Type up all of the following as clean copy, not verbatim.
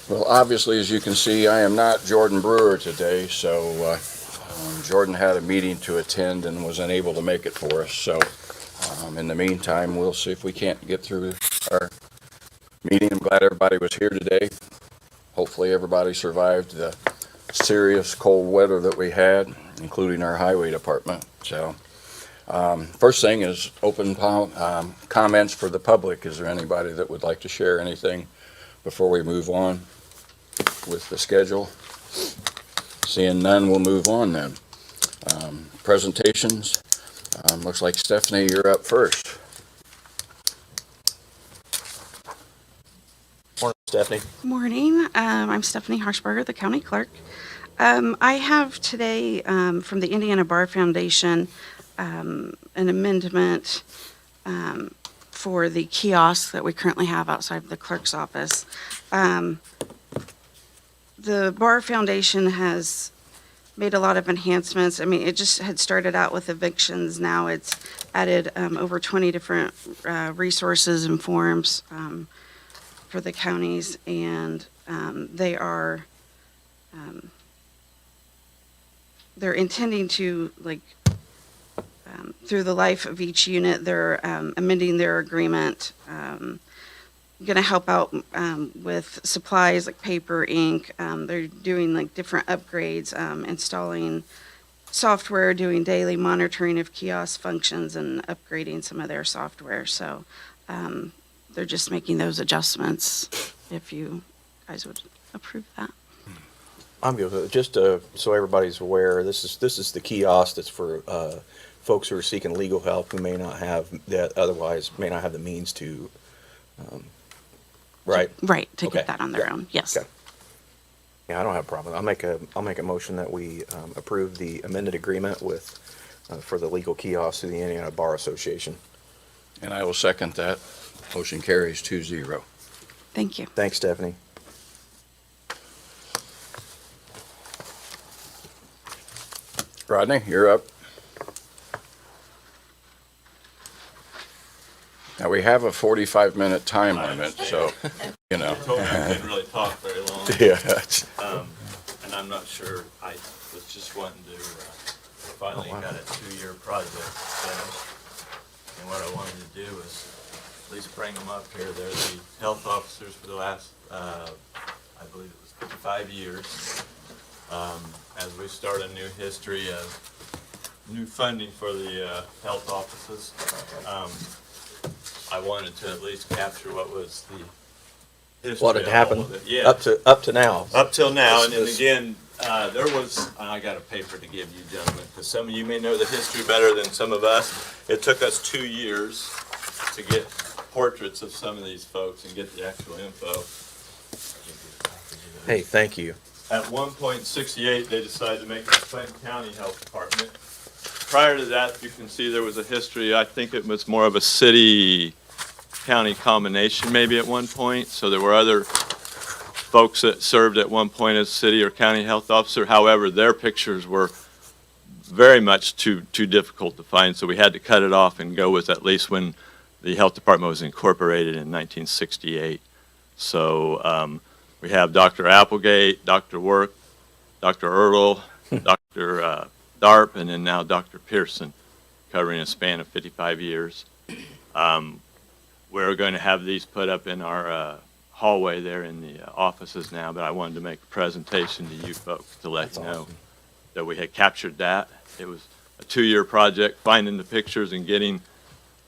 Well, obviously, as you can see, I am not Jordan Brewer today, so Jordan had a meeting to attend and was unable to make it for us. So in the meantime, we'll see if we can't get through our meeting. I'm glad everybody was here today. Hopefully, everybody survived the serious cold weather that we had, including our highway department. So first thing is open comments for the public. Is there anybody that would like to share anything before we move on with the schedule? Seeing none, we'll move on then. Presentations. Looks like Stephanie, you're up first. Morning, Stephanie. Morning. I'm Stephanie Harshberger, the county clerk. I have today from the Indiana Bar Foundation an amendment for the kiosk that we currently have outside of the clerk's office. The Bar Foundation has made a lot of enhancements. I mean, it just had started out with evictions. Now it's added over 20 different resources and forms for the counties, and they're intending to, like, through the life of each unit, they're amending their agreement, going to help out with supplies like paper, ink. They're doing like different upgrades, installing software, doing daily monitoring of kiosk functions, and upgrading some of their software. So they're just making those adjustments if you guys would approve that. I'm good with it. Just so everybody's aware, this is the kiosk that's for folks who are seeking legal help who may not have that, otherwise may not have the means to. Right. Right, to Okay. get that on their Yeah. own. Yes. Okay. Yeah, I don't have a problem. I'll make a motion that we approve the amended agreement with for the legal kiosk through the Indiana Bar Association. And I will second that. Motion carries 2-0. Thank you. Thanks, Stephanie. Rodney, you're up. Now, we have a 45-minute time limit, so, you know. Told me I couldn't really talk very long, Yeah. and I'm not sure, I was just wanting to, finally got a 2-year project finished. And what I wanted to do was at least bring them up here. They're the health officers for the last, I believe it was 55 years. As we start a new history of new funding for the health offices, I wanted to at least capture what was the history. What had of happened all of it. Yeah. up to now. Up till now, and then This- again, there was, I got a paper to give you gentlemen, because some of you may know the history better than some of us. It took us 2 years to get portraits of some of these folks and get the actual info. Hey, thank you. At 1.68, they decided to make it the Clinton County Health Department. Prior to that, you can see there was a history, I think it was more of a city-county combination maybe at one point. So there were other folks that served at one point as city or county health officer. However, their pictures were very much too difficult to find, so we had to cut it off and go with at least when the health department was incorporated in 1968. So we have Dr. Applegate, Dr. Work, Dr. Ertl, Dr. Darp, and then now Dr. Pearson, covering a span of 55 years. We're going to have these put up in our hallway there in the offices now, but I wanted to make a presentation to you folks to let That's you know awesome. that we had captured that. It was a 2-year project. Finding the pictures and getting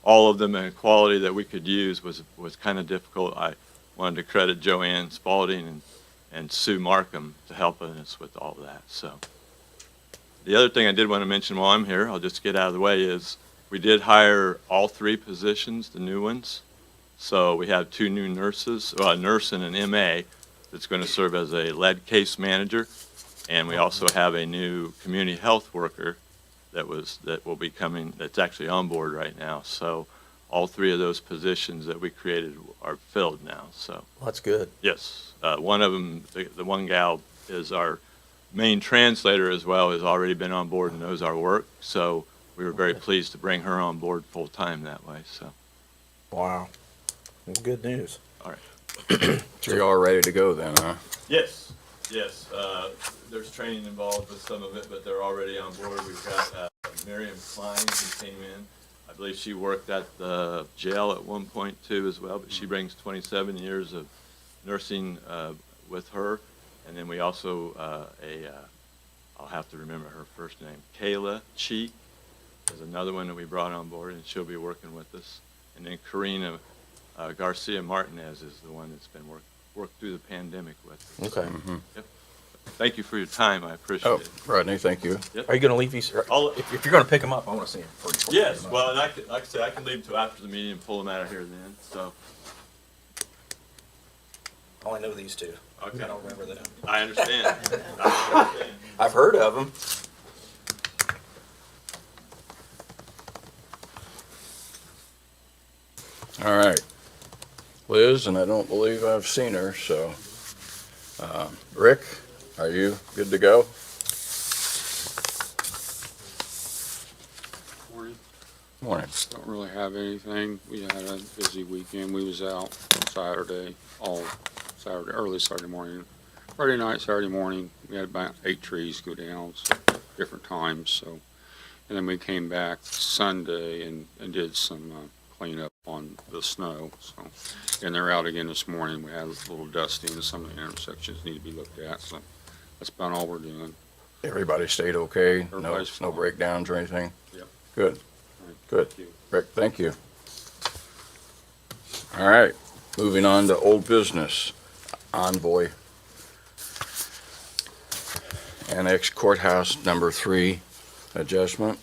all of them in a quality that we could use was kind of difficult. I wanted to credit Joanne Spalding and Sue Markham to helping us with all that. So the other thing I did want to mention while I'm here, I'll just get out of the way, is we did hire all 3 positions, the new ones. So we have 2 new nurses, a nurse and an MA that's going to serve as a lead case manager. And we also have a new community health worker that will be coming, that's actually on board right now. So all 3 of those positions that we created are filled now. So Well, that's good. yes, one of them, the one gal is our main translator as well, has already been on board and knows our work. So we were very pleased to bring her on board full time that way. So Wow. Well, good news. So you're all ready to go then, huh? Yes, yes. There's training involved with some of it, but they're already on board. We've got Miriam Klein who came in. I believe she worked at the jail at one point too as well, but she brings 27 years of nursing with her. And then we also, I'll have to remember her first name, Kayla Cheek is another one that we brought on board, and she'll be working with us. And then Karina Garcia Martinez is the one that's been worked through the pandemic with us. Okay. Yep. Thank you for your time. I appreciate Oh, it. Rodney, thank you. Are you gonna leave these, I'll- if you're gonna pick them up, I wanna see them. before you Yes, pick 'em up. well, and like I said, I can leave till after the meeting and pull them out of here then, so. I only know these two. Okay. I don't remember them. I understand. I understand. I've heard of them. All right. Liz, and I don't believe I've seen her, so, Rick, are you good to go? Morning. Morning. Don't really have anything. We had a busy weekend. We was out Saturday, all Saturday, early Saturday morning. Friday night, Saturday morning, we had about 8 trees go down, so different times, so. And then we came back Sunday and did some cleanup on the snow, so. And they're out again this morning. We had a little dusting and some of the intersections need to be looked at, so that's about all we're doing. Everybody stayed okay? No, Everybody's no fine. breakdowns or anything? Yep. Good, good. Thank you. Rick, thank you. All right, moving on to old business. Envoy. Annex Courthouse number 3 adjustment.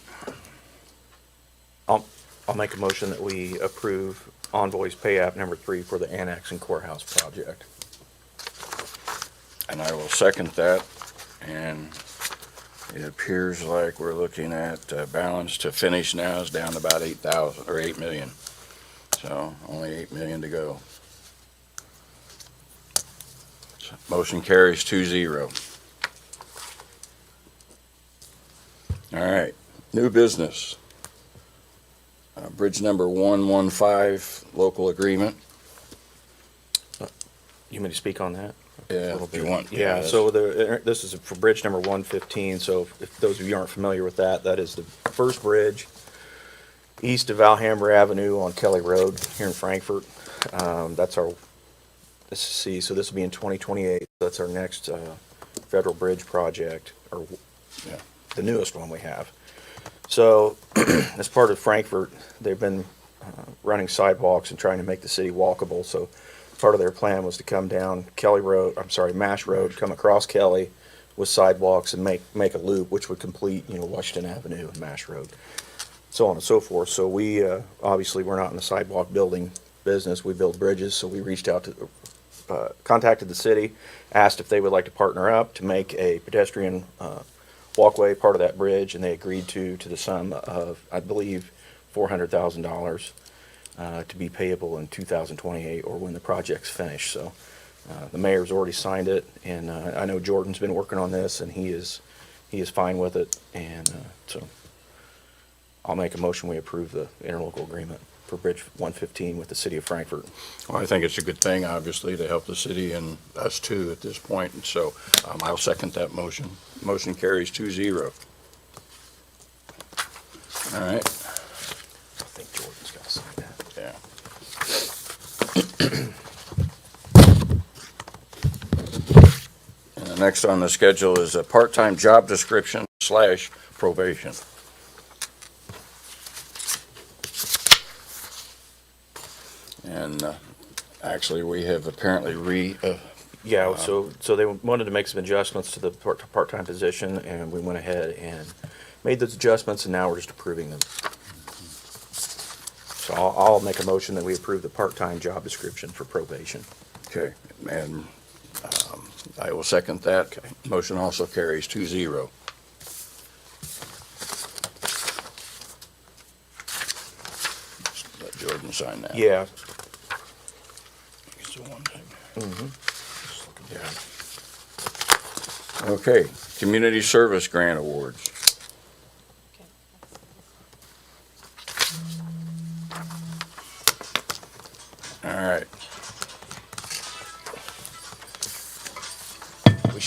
I'll make a motion that we approve Envoy's pay app number 3 for the Annex and Courthouse project. And I will second that. And it appears like we're looking at balance to finish now is down to about 8,000 or 8 million. So only 8 million to go. So motion carries 2-0. All right, new business. Bridge number 115, local agreement. You want me to speak on that? Yeah, Little if you bit. want. Yeah, yes. so this is for bridge number 115, so if those of you aren't familiar with that, that is the first bridge east of Alhambra Avenue on Kelly Road here in Frankfurt. That's our, let's see, so this will be in 2028. That's our next federal bridge project, or Yeah. the newest one we have. So, as part of Frankfurt, they've been running sidewalks and trying to make the city walkable. So, part of their plan was to come down Kelly Road, Mash Road, come across Kelly with sidewalks and make a loop, which would complete, Washington Avenue and Mash Road, so on and so forth. So we, obviously, we're not in the sidewalk building business. We build bridges. So we reached out to, contacted the city, asked if they would like to partner up to make a pedestrian walkway part of that bridge, and they agreed to the sum of, I believe, $400,000 to be payable in 2028 or when the project's finished. So the mayor's already signed it, and I know Jordan's been working on this, and he is fine with it. And so I'll make a motion we approve the interlocal agreement for Bridge 115 with the city of Frankfurt. Well, I think it's a good thing, obviously, to help the city and us too at this point. And so I'll second that motion. Motion carries 2-0. All right, I think Jordan's got to sign that. yeah. And the next on the schedule is a part-time job description / probation. And actually, we have apparently Yeah, so they wanted to make some adjustments to the part-time position, and we went ahead and made those adjustments, and now we're just approving them. So I'll make a motion that we approve the part-time job description for probation. okay, and I will second that. Okay. Motion also carries 2-0. Let Jordan sign that. Yeah, It's the one thing. Yeah. Okay, community service grant awards. All right.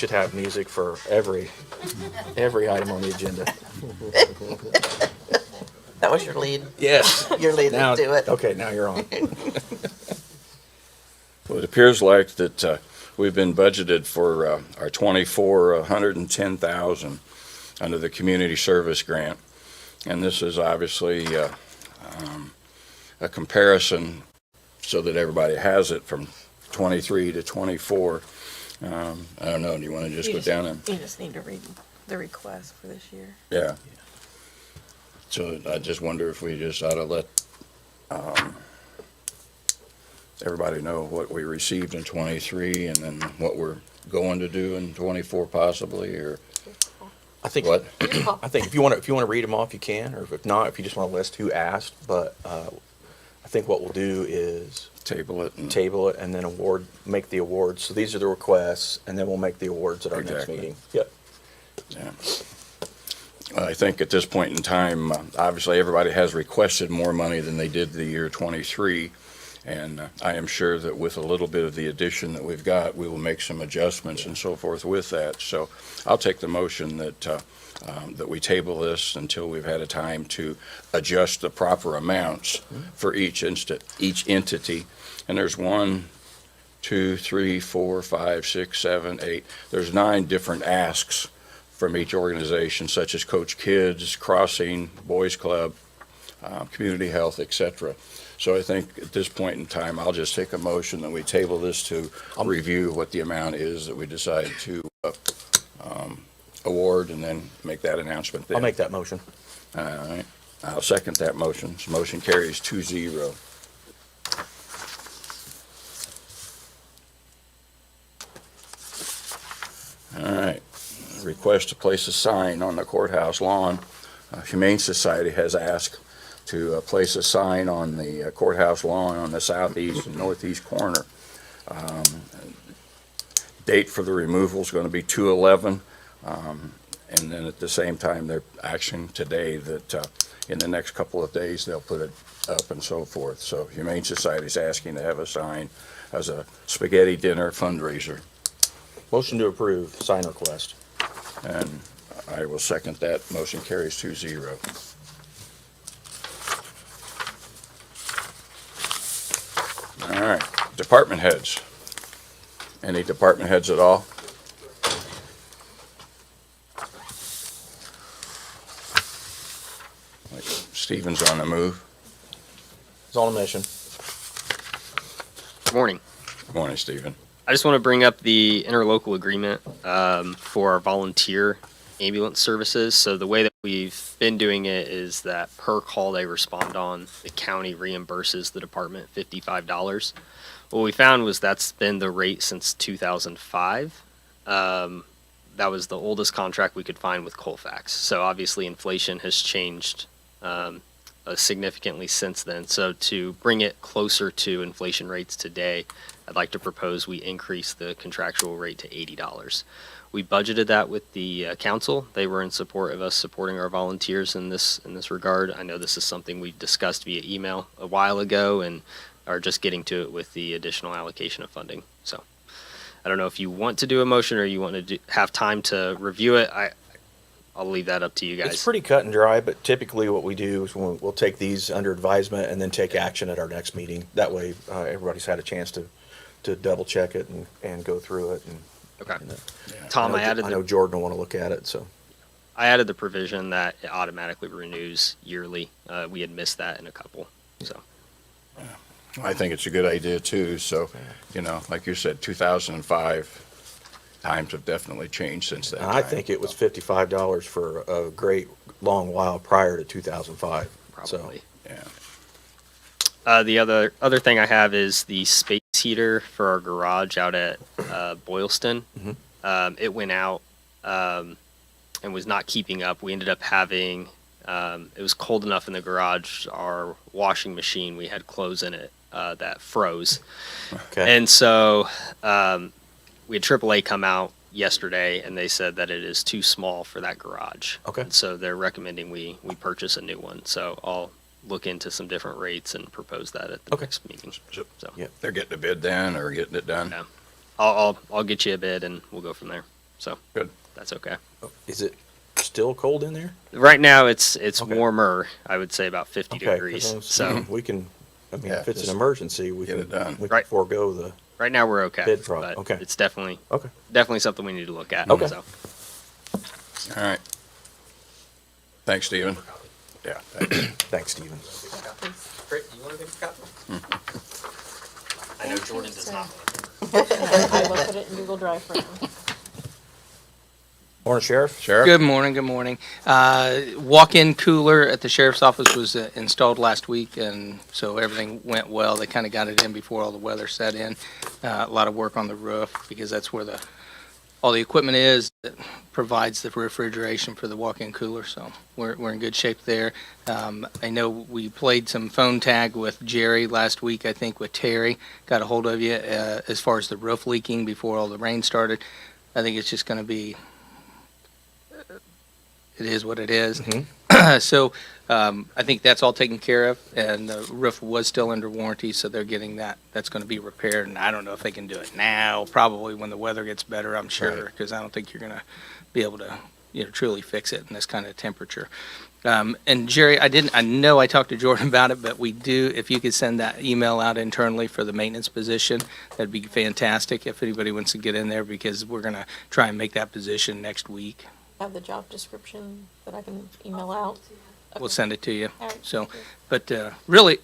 should have music for every item on the agenda. That was your lead. Yes. Your lead. Now, Do it. okay, now you're on. Well, it appears like that we've been budgeted for our 24, 110,000 under the community service grant. And this is obviously a comparison so that everybody has it from 23 to 24. I don't know, do you want to just go down and, You just need to read the request for this year. yeah. So I just wonder if we just ought to let everybody know what we received in 23 and then what we're going to do in 24 possibly, or I think what? I think if you want to read them off, you can, or if not, if you just want to list who asked. But I think what we'll do is Table it and. table it and then make the awards. So these are the requests, and then we'll make the awards at our next Exactly. meeting. Yep. Yeah. I think at this point in time, obviously, everybody has requested more money than they did the year 23. And I am sure that with a little bit of the addition that we've got, we will make some adjustments and so forth with that. So I'll take the motion that, that we table this until we've had a time to adjust the proper amounts for each entity. And there's 1, 2, 3, 4, 5, 6, 7, 8. There's 9 different asks from each organization, such as Coach Kids, Crossing, Boys Club, Community Health, etc. So I think at this point in time, I'll just take a motion that we table this to review what the amount is that we decide to award and then make that announcement then. I'll make that motion. All right. I'll second that motion. So motion carries 2-0. All right. Request to place a sign on the courthouse lawn. Humane Society has asked to place a sign on the courthouse lawn on the southeast and northeast corner. Date for the removal is going to be 2/11. And then at the same time, they're acting today that in the next couple of days, they'll put it up and so forth. So Humane Society is asking to have a sign as a spaghetti dinner fundraiser. Motion to approve sign request. And I will second that. Motion carries 2-0. All right, department heads. Any department heads at all? Like Stephen's on the move. It's on a mission. Good morning. Good morning, Stephen. I just want to bring up the interlocal agreement for our volunteer ambulance services. So the way that we've been doing it is that per call they respond on, the county reimburses the department $55. What we found was that's been the rate since 2005. That was the oldest contract we could find with Colfax. So obviously inflation has changed significantly since then. So to bring it closer to inflation rates today, I'd like to propose we increase the contractual rate to $80. We budgeted that with the council. They were in support of us supporting our volunteers in this regard. I know this is something we discussed via email a while ago and are just getting to it with the additional allocation of funding. So I don't know if you want to do a motion or you want to have time to review it. I'll leave that up to you guys. It's pretty cut and dry, but typically what we do is we'll take these under advisement and then take action at our next meeting. That way, everybody's had a chance to double check it and go through it. And Okay. you know, Tom, I I know Jordan will want to look at it, so. I added the provision that it automatically renews yearly. We had missed that in a couple, so. I think it's a good idea too. So, you know, like you said, 2005, times have definitely changed since that And I time. think it was $55 for a great long while prior to 2005. So, Probably. Yeah. The other thing I have is the space heater for our garage out at Boylston. It went out and was not keeping up. We ended up having it was cold enough in the garage. Our washing machine, we had clothes in it that froze, okay. and so we had AAA come out yesterday, and they said that it is too small for that garage. Okay. And so they're recommending we purchase a new one. So I'll look into some different rates and propose that at the Okay. next meeting. So So Yeah. they're getting a bid then or getting it done? Yeah. I'll get you a bid and we'll go from there. So Good. that's okay. Is it still cold in there? Right now it's Okay. warmer. I would say about 50 Okay, 'cause degrees. I was So thinking we can, I mean, Yeah, if it's just an emergency, we get can, it done. we can Right. forego the, right now we're okay. Bid pro- but okay. It's definitely okay. something we need to look at. Okay. So. All right. Thanks, Stephen. Yeah, thanks. Thanks, Stephen. Great. You want to take a copy? I know Jordan does not. I will put it in Google Drive for now. Morning, Sheriff. Sheriff? Good morning, good morning. Walk-in cooler at the sheriff's office was installed last week, and so everything went well. They kind of got it in before all the weather set in. A lot of work on the roof, because that's where all the equipment is that provides the refrigeration for the walk-in cooler, so we're in good shape there. I know we played some phone tag with Jerry last week, I think with Terry, got a hold of you as far as the roof leaking before all the rain started. I think it's just going to be, it is what it is. So I think that's all taken care of, and the roof was still under warranty, so they're getting that. That's going to be repaired, and I don't know if they can do it now, probably when the weather gets better, I'm sure, because I don't think you're going to be able to, truly fix it in this kind of temperature. And Jerry, I know I talked to Jordan about it, but we do, if you could send that email out internally for the maintenance position, that'd be fantastic if anybody wants to get in there, because we're going to try and make that position next week. Have the job description that I can email out. We'll Okay. send it to you. All right, So, thank you. but really,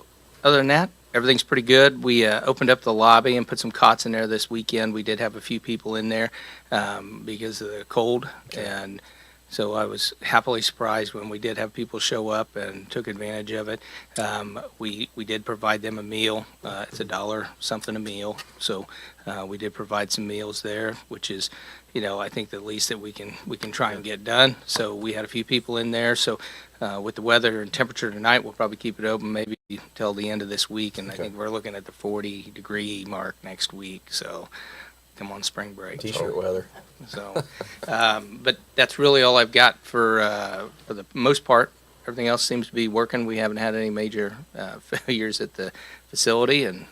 other than that, everything's pretty good. We opened up the lobby and put some cots in there this weekend. We did have a few people in there because of the cold, and so I was happily surprised when we did have people show up and took advantage of it. We did provide them a meal. It's $1 something a meal, so we did provide some meals there, which is, I think the least that we can try and get done. So we had a few people in there. So with the weather and temperature tonight, we'll probably keep it open maybe till the end of this week, and I think we're looking at the 40-degree mark next week. So come on spring break. T-shirt weather. So, but that's really all I've got for the most part. Everything else seems to be working. We haven't had any major failures at the facility, and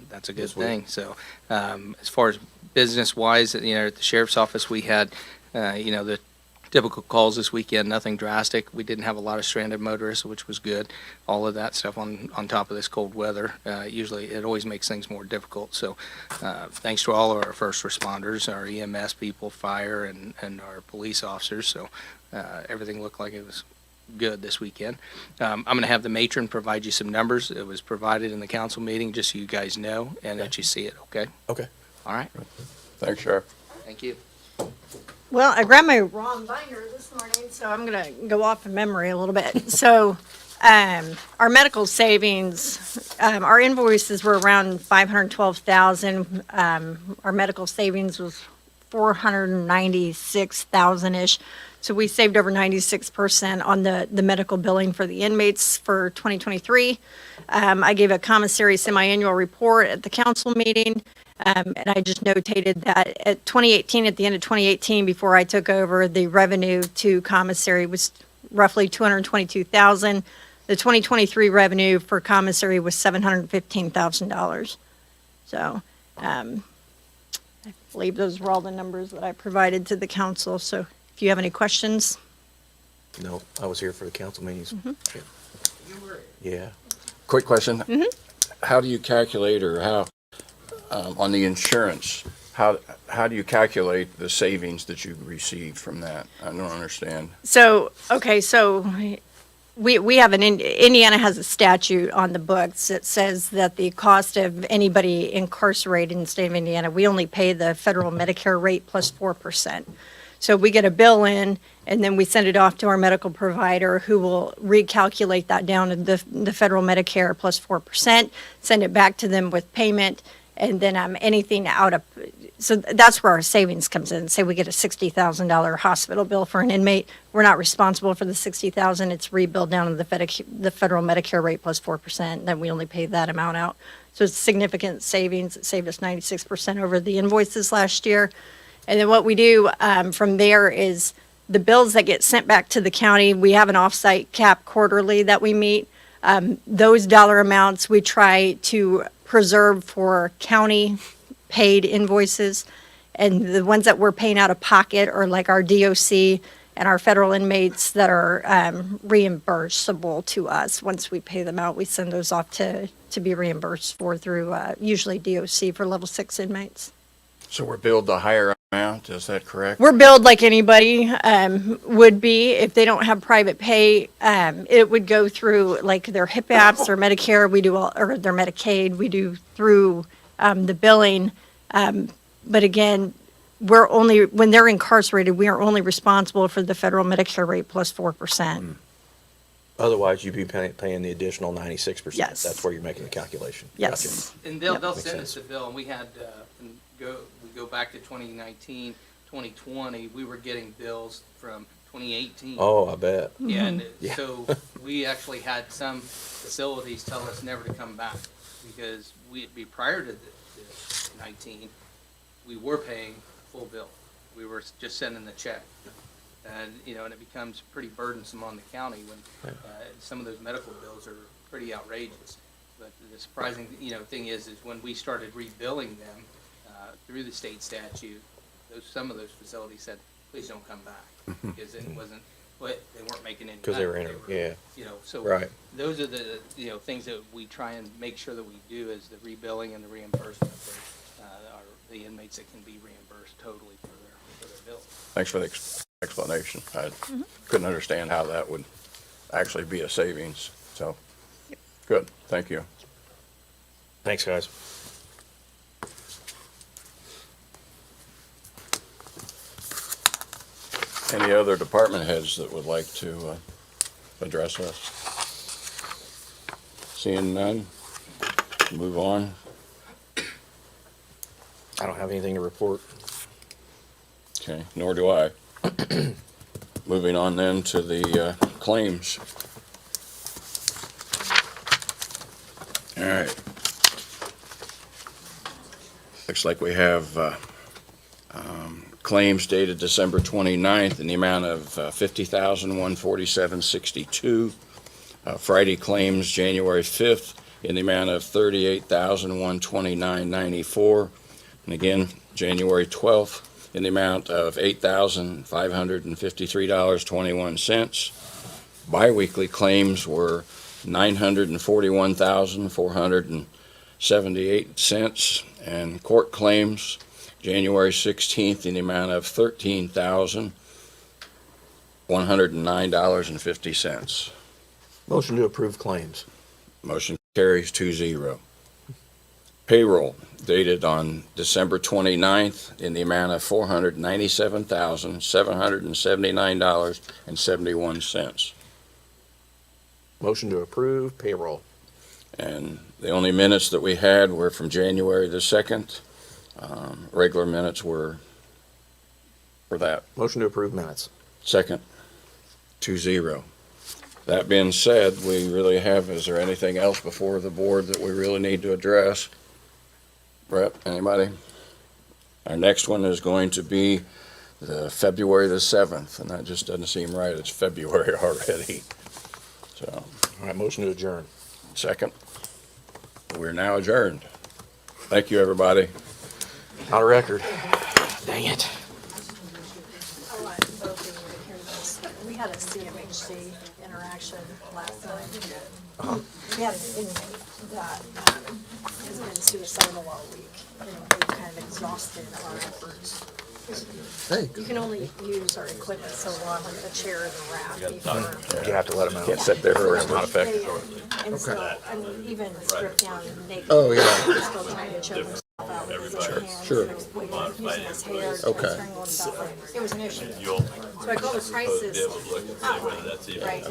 that's a good This week. thing. So, as far as business-wise, at the sheriff's office, we had, the typical calls this weekend, nothing drastic. We didn't have a lot of stranded motorists, which was good. All of that stuff on top of this cold weather. Usually, it always makes things more difficult. So, thanks to all of our first responders, our EMS people, fire, and our police officers. So, everything looked like it was good this weekend. I'm going to have the matron provide you some numbers. It was provided in the council meeting, just so you guys know and that you see it, okay? Okay. All right, Thanks, Sheriff. thank you. Well, I grabbed my wrong binder this morning, so I'm going to go off in memory a little bit. So, our medical savings, our invoices were around 512,000. Our medical savings was 496,000-ish. So we saved over 96% on the medical billing for the inmates for 2023. I gave a commissary semi-annual report at the council meeting. And I just notated that at 2018, at the end of 2018, before I took over, the revenue to commissary was roughly 222,000. The 2023 revenue for commissary was $715,000. So, I believe those were all the numbers that I provided to the council. So if you have any questions. No, I was here for the council meetings. Yeah. Quick question. How do you calculate, or how, on the insurance, how do you calculate the savings that you received from that? I don't understand. So, okay, so we have Indiana has a statute on the books that says that the cost of anybody incarcerated in the state of Indiana, we only pay the federal Medicare rate plus 4%. So we get a bill in, and then we send it off to our medical provider, who will recalculate that down to the federal Medicare plus 4%, send it back to them with payment, and then anything out of, so that's where our savings comes in. Say we get a $60,000 hospital bill for an inmate, we're not responsible for the $60,000. It's rebilled down to the federal Medicare rate plus 4%. Then we only pay that amount out. So it's significant savings. It saved us 96% over the invoices last year. And then what we do from there is the bills that get sent back to the county, we have an offsite cap quarterly that we meet. Those dollar amounts we try to preserve for county paid invoices. And the ones that we're paying out of pocket are like our DOC and our federal inmates that are reimbursable to us. Once we pay them out, we send those off to be reimbursed for through usually DOC for level 6 inmates. So we're billed the higher amount, is that correct? We're billed like anybody would be. If they don't have private pay, it would go through like their HIP apps or Medicare. We do all, or their Medicaid. We do through the billing. But again, we're only, when they're incarcerated, we are only responsible for the federal Medicare rate plus 4%. Otherwise, you'd be paying the additional 96%. Yes. That's where you're making the calculation. Yes. And they'll Makes send us sense. a bill, and we go back to 2019, 2020, we were getting bills from 2018. Oh, I bet. And Yeah. so we actually had some facilities tell us never to come back because prior to the 19, we were paying full bill. We were just sending the check. And, and it becomes pretty burdensome on the county when some of those medical bills are pretty outrageous. But the surprising, thing is when we started rebilling them through the state statute, some of those facilities said, please don't come back because it wasn't, they weren't making any money. Because they were in it, yeah. So Right. those are the, things that we try and make sure that we do is the rebilling and the reimbursement for the inmates that can be reimbursed totally for their bills. Thanks for the explanation. I couldn't understand how that would actually be a savings, so, good, thank you. Thanks, guys. Any other department heads that would like to address us? Seeing none, move on. I don't have anything to report. Okay, nor do I. Moving on then to the claims. All right. Looks like we have claims dated December 29th in the amount of $50,147.62. Friday claims January 5th in the amount of $38,129.94. And again, January 12th in the amount of $8,553.21. Biweekly claims were $941,478, and court claims January 16th in the amount of $13,109.50. Motion to approve claims. Motion carries 2-0. Payroll dated on December 29th in the amount of $497,779.71. Motion to approve payroll. And the only minutes that we had were from January the 2nd. Regular minutes were for that. Motion to approve minutes. Second, 2-0. That being said, we really have, is there anything else before the board that we really need to address? Brett, anybody? Our next one is going to be the February the 7th, and that just doesn't seem right. It's February already. So, All right, motion to adjourn. second, we're now adjourned. Thank you, everybody. Out of record. Dang it. We had a CMHC interaction last night. We had an inmate that has been suicidal all week. And we kind of exhausted our efforts. You can only use our equipment so long with the chair and the rack before. You have to let them out. Can't sit there for it's not effective. And so, I mean, even stripped down naked. Oh, yeah. He's still trying to choke himself out with his own hands. Sure. Using his hair to Okay. strangle himself. It was an issue. So I called the crisis hotline, right?